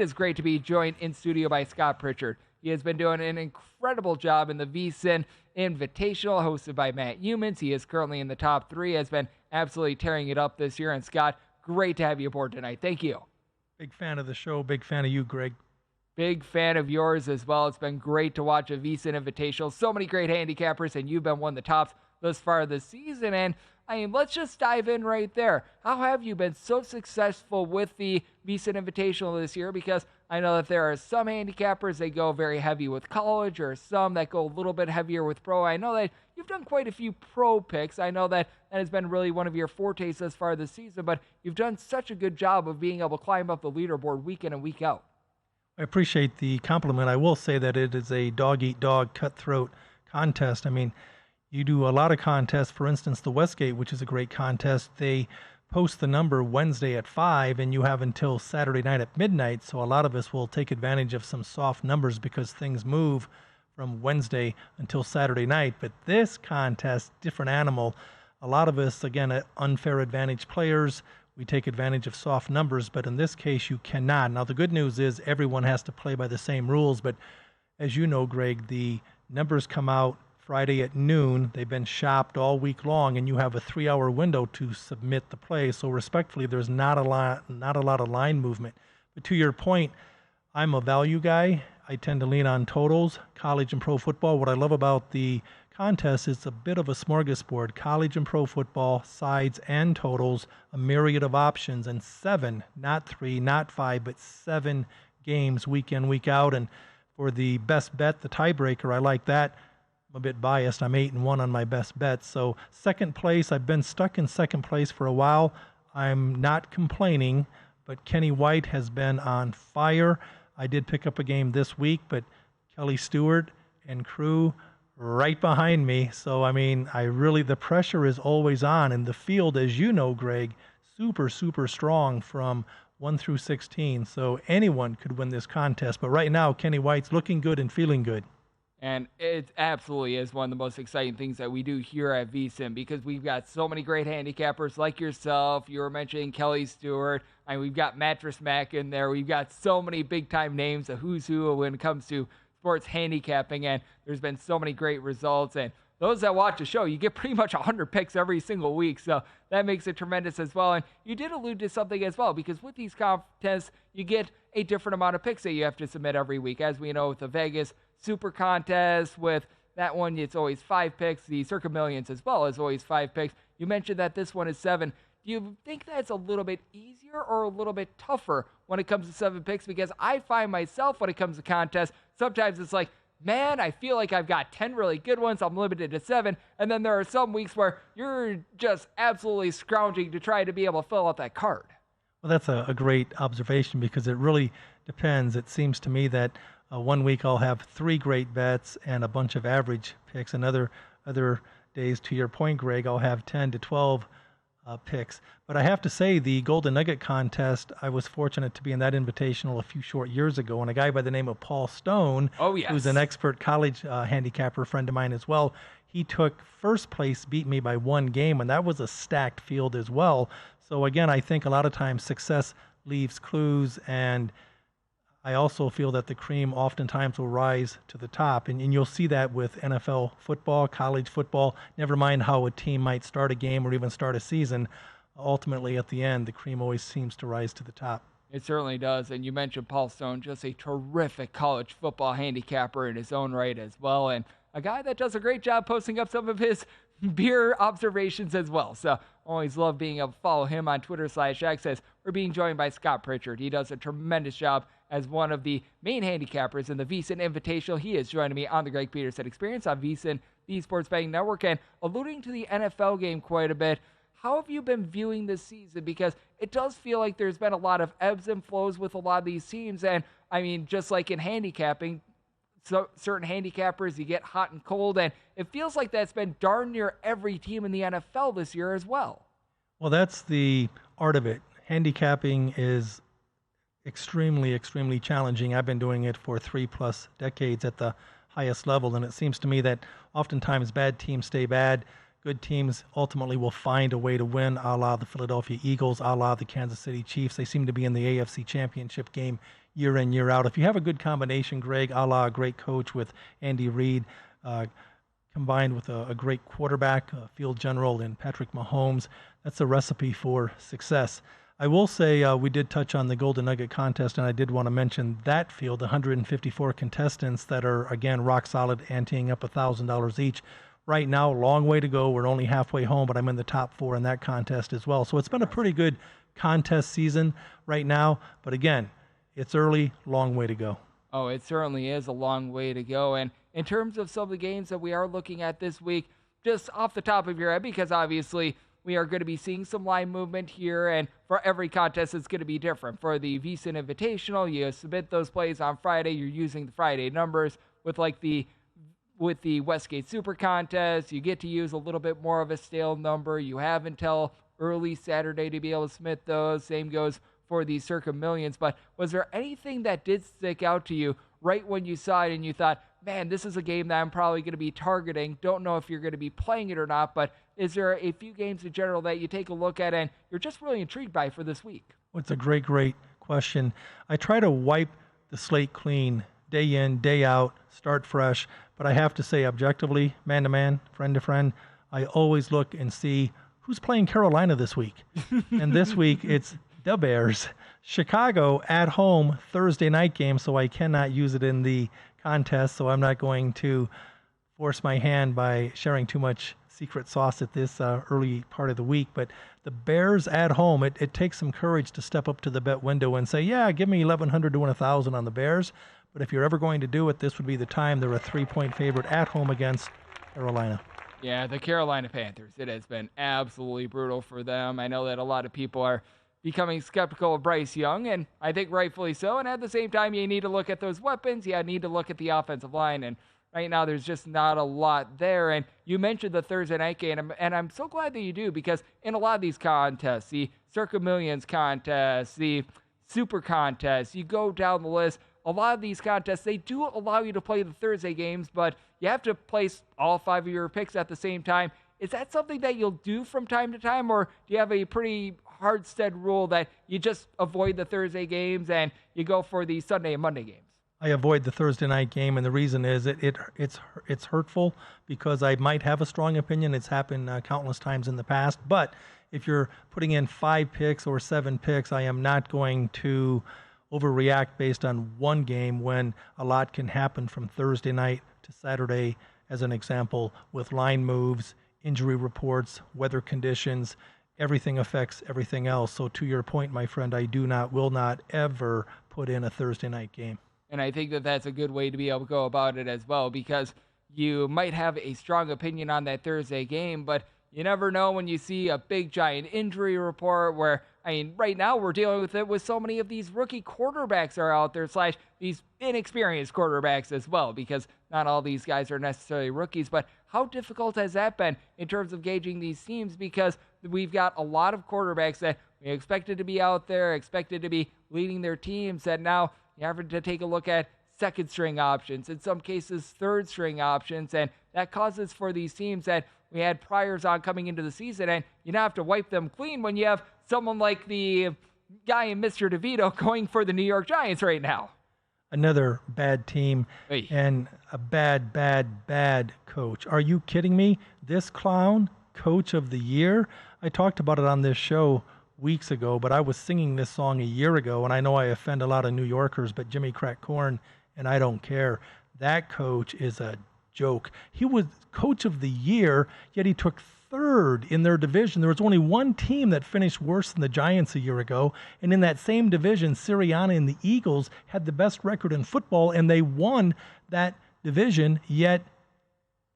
it is great to be joined in studio by Scott Pritchard. He has been doing an incredible job in the VSIN Invitational, hosted by Matt Humans. He is currently in the top 3, has been absolutely tearing it up this year. And Scott, great to have you aboard tonight. Thank you. Big fan of the show. Big fan of you, Greg. Big fan of yours as well. It's been great to watch a VSIN Invitational. So many great handicappers, and you've been one of the tops thus far this season. And let's just dive in right there. How have you been so successful with the VSIN Invitational this year? Because I know that there are some handicappers that go very heavy with college, or some that go a little bit heavier with pro. I know that you've done quite a few pro picks. I know that has been really one of your fortes thus far this season, but you've done such a good job of being able to climb up the leaderboard week in and week out. I appreciate the compliment. I will say that it is a dog-eat-dog cutthroat contest. You do a lot of contests. For instance, the Westgate, which is a great contest, they post the number Wednesday at 5, and you have until Saturday night at midnight. So a lot of us will take advantage of some soft numbers because things move from Wednesday until Saturday night. But this contest, different animal. A lot of us, again, unfair advantage players, we take advantage of soft numbers, but in this case, you cannot. Now, the good news is everyone has to play by the same rules, but as you know, Greg, the numbers come out Friday at noon. They've been shopped all week long, and you have a 3-hour window to submit the play. So respectfully, there's not a lot of line movement. But to your point, I'm a value guy. I tend to lean on totals, college and pro football. What I love about the contest is a bit of a smorgasbord. College and pro football, sides and totals, a myriad of options, and 7, not 3, not 5, but 7 games week in, week out. And for the best bet, the tiebreaker, I like that. I'm a bit biased. I'm 8-1 on my best bets. So second place, I've been stuck in second place for a while. I'm not complaining, but Kenny White has been on fire. I did pick up a game this week, but Kelly Stewart and crew right behind me. So, the pressure is always on. And the field, as you know, Greg, super, super strong from 1 through 16. So anyone could win this contest. But right now, Kenny White's looking good and feeling good. And it absolutely is one of the most exciting things that we do here at VSIN, because we've got so many great handicappers like yourself. You were mentioning Kelly Stewart. We've got Mattress Mac in there. We've got so many big-time names, a who's who when it comes to sports handicapping, and there's been so many great results. And those that watch the show, you get pretty much 100 picks every single week, so that makes it tremendous as well. And you did allude to something as well, because with these contests, you get a different amount of picks that you have to submit every week. As we know, with the Vegas Super Contest, with that one, it's always 5 picks. The Circa Millions as well is always 5 picks. You mentioned that this one is 7. Do you think that's a little bit easier or a little bit tougher when it comes to 7 picks? Because I find myself, when it comes to contests, sometimes it's like, man, I feel like I've got 10 really good ones. I'm limited to 7. And then there are some weeks where you're just absolutely scrounging to try to be able to fill out that card. Well, that's a great observation, because it really depends. It seems to me that one week I'll have 3 great bets and a bunch of average picks. And other days, to your point, Greg, I'll have 10 to 12 picks. But I have to say, the Golden Nugget contest, I was fortunate to be in that invitational a few short years ago, and a guy by the name of Paul Stone, who's an expert college handicapper, friend of mine as well, he took first place, beat me by 1 game, and that was a stacked field as well. So again, I think a lot of times success leaves clues, and I also feel that the cream oftentimes will rise to the top, and you'll see that with NFL football, college football, never mind how a team might start a game or even start a season. Ultimately, at the end, the cream always seems to rise to the top. It certainly does. And you mentioned Paul Stone, just a terrific college football handicapper in his own right as well, and a guy that does a great job posting up some of his beer observations as well. So always love being able to follow him on Twitter/X. As we're being joined by Scott Pritchard. He does a tremendous job as one of the main handicappers in the VSIN Invitational. He is joining me on the Greg Peterson Experience on VSIN, the Sports Betting Network, and alluding to the NFL game quite a bit. How have you been viewing this season? Because it does feel like there's been a lot of ebbs and flows with a lot of these teams. And just like in handicapping, so certain handicappers, you get hot and cold, and it feels like that's been darn near every team in the NFL this year as well. Well, that's the art of it. Handicapping is extremely, extremely challenging. I've been doing it for 3+ decades at the highest level, and it seems to me that oftentimes bad teams stay bad. Good teams ultimately will find a way to win, a la the Philadelphia Eagles, a la the Kansas City Chiefs. They seem to be in the AFC Championship game year in, year out. If you have a good combination, Greg, a la a great coach with Andy Reid, combined with a great quarterback, a field general in Patrick Mahomes, that's a recipe for success. I will say we did touch on the Golden Nugget contest, and I did want to mention that field, 154 contestants that are, again, rock solid, anteing up $1,000 each. Right now, long way to go. We're only halfway home, but I'm in the top 4 in that contest as well. So it's been a pretty good contest season right now. But again, it's early, long way to go. Oh, it certainly is a long way to go. And in terms of some of the games that we are looking at this week, just off the top of your head, because obviously we are going to be seeing some line movement here, and for every contest, it's going to be different. For the VSIN Invitational, you submit those plays on Friday. You're using the Friday numbers. With the Westgate Super Contest, you get to use a little bit more of a stale number. You have until early Saturday to be able to submit those. Same goes for the Circa Millions. But was there anything that did stick out to you right when you saw it and you thought, man, this is a game that I'm probably going to be targeting? Don't know if you're going to be playing it or not, but is there a few games in general that you take a look at and you're just really intrigued by for this week? Well, it's a great question. I try to wipe the slate clean day in, day out, start fresh. But I have to say, objectively, man to man, friend to friend, I always look and see who's playing Carolina this week. And this week, it's the Bears. Chicago at home, Thursday night game, so I cannot use it in the contest, so I'm not going to force my hand by sharing too much secret sauce at this early part of the week. But the Bears at home, it takes some courage to step up to the bet window and say, yeah, give me 1,100 to win 1,000 on the Bears. But if you're ever going to do it, this would be the time. They're a 3-point favorite at home against Carolina. Yeah, the Carolina Panthers. It has been absolutely brutal for them. I know that a lot of people are becoming skeptical of Bryce Young, and I think rightfully so. And at the same time, you need to look at those weapons. You need to look at the offensive line. And right now, there's just not a lot there. And you mentioned the Thursday night game, and I'm so glad that you do, because in a lot of these contests, the Circa Millions contest, the Super contest, you go down the list. A lot of these contests, they do allow you to play the Thursday games, but you have to place all 5 of your picks at the same time. Is that something that you'll do from time to time, or do you have a pretty hard-set rule that you just avoid the Thursday games and you go for the Sunday and Monday games? I avoid the Thursday night game, and the reason is it's hurtful because I might have a strong opinion. It's happened countless times in the past. But if you're putting in 5 picks or 7 picks, I am not going to overreact based on one game when a lot can happen from Thursday night to Saturday, as an example, with line moves, injury reports, weather conditions. Everything affects everything else. So to your point, my friend, will not ever put in a Thursday night game. And I think that that's a good way to be able to go about it as well, because you might have a strong opinion on that Thursday game, but you never know when you see a big giant injury report where, right now we're dealing with it with so many of these rookie quarterbacks are out there, / these inexperienced quarterbacks as well, because not all these guys are necessarily rookies. But how difficult has that been in terms of gauging these teams? Because we've got a lot of quarterbacks that we expected to be out there, expected to be leading their teams, that now you have to take a look at second string options, in some cases third string options, and that causes for these teams that we had priors on coming into the season, and you now have to wipe them clean when you have someone like the guy in Mr. DeVito going for the New York Giants right now. Another bad team and a bad coach. Are you kidding me? This clown, coach of the year? I talked about it on this show weeks ago, but I was singing this song a year ago, and I know I offend a lot of New Yorkers, but Jimmy Crack Corn, and I don't care. That coach is a joke. He was coach of the year, yet he took third in their division. There was only one team that finished worse than the Giants a year ago, and in that same division, Sirianni and the Eagles had the best record in football, and they won that division, yet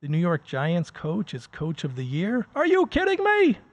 the New York Giants coach is coach of the year? Are you kidding me?